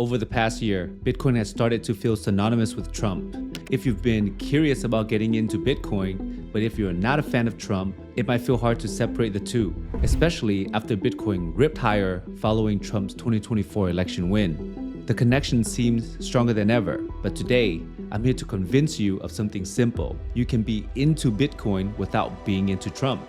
Over the past year, Bitcoin has started to feel synonymous with Trump. If you've been curious about getting into Bitcoin, but if you're not a fan of Trump, it might feel hard to separate the two, especially after Bitcoin ripped higher following Trump's 2024 election win. The connection seems stronger than ever, but today, I'm here to convince you of something simple. You can be into Bitcoin without being into Trump.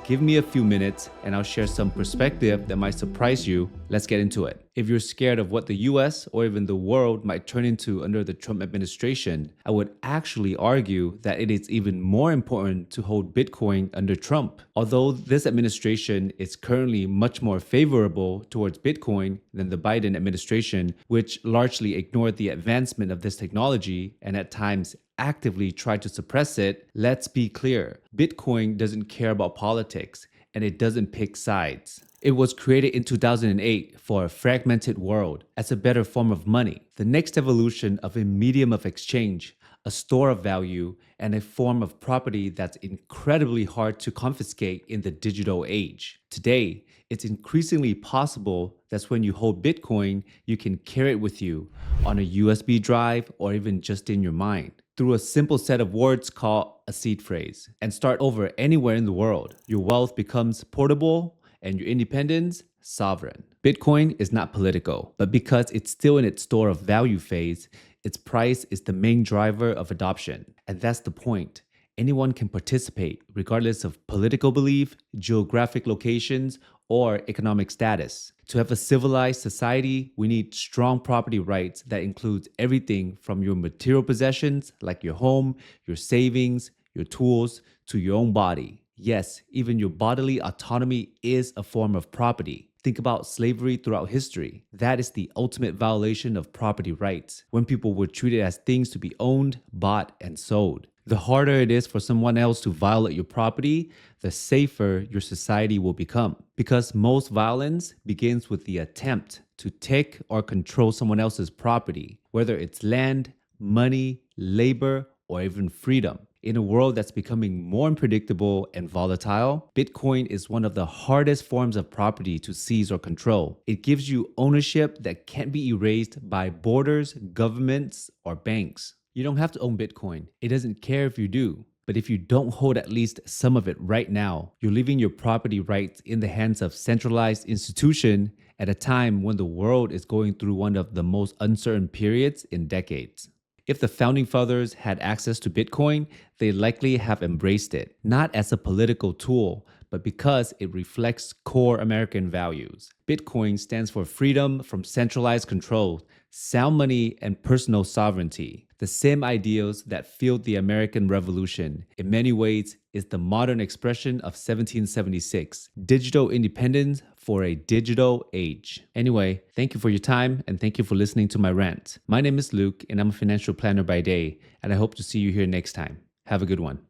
Give me a few minutes and I'll share some perspective that might surprise you. Let's get into it. If you're scared of what the US or even the world might turn into under the Trump administration, I would actually argue that it is even more important to hold Bitcoin under Trump. Although this administration is currently much more favorable towards Bitcoin than the Biden administration, which largely ignored the advancement of this technology and at times actively tried to suppress it, let's be clear. Bitcoin doesn't care about politics and it doesn't pick sides. It was created in 2008 for a fragmented world as a better form of money, the next evolution of a medium of exchange, a store of value, and a form of property that's incredibly hard to confiscate in the digital age. Today, it's increasingly possible that when you hold Bitcoin, you can carry it with you on a USB drive or even just in your mind through a simple set of words called a seed phrase and start over anywhere in the world. Your wealth becomes portable and your independence sovereign. Bitcoin is not political, but because it's still in its store of value phase, its price is the main driver of adoption. And that's the point. Anyone can participate, regardless of political belief, geographic locations, or economic status. To have a civilized society, we need strong property rights that includes everything from your material possessions, like your home, your savings, your tools, to your own body. Yes, even your bodily autonomy is a form of property. Think about slavery throughout history. That is the ultimate violation of property rights, when people were treated as things to be owned, bought, and sold. The harder it is for someone else to violate your property, the safer your society will become. Because most violence begins with the attempt to take or control someone else's property, whether it's land, money, labor, or even freedom. In a world that's becoming more unpredictable and volatile, Bitcoin is one of the hardest forms of property to seize or control. It gives you ownership that can't be erased by borders, governments, or banks. You don't have to own Bitcoin. It doesn't care if you do. But if you don't hold at least some of it right now, you're leaving your property rights in the hands of centralized institution at a time when the world is going through one of the most uncertain periods in decades. If the founding fathers had access to Bitcoin, they likely have embraced it, not as a political tool, but because it reflects core American values. Bitcoin stands for freedom from centralized control, sound money, and personal sovereignty. The same ideals that fueled the American Revolution, in many ways, is the modern expression of 1776, digital independence for a digital age. Anyway, thank you for your time and thank you for listening to my rant. My name is Luke and I'm a financial planner by day, and I hope to see you here next time. Have a good one.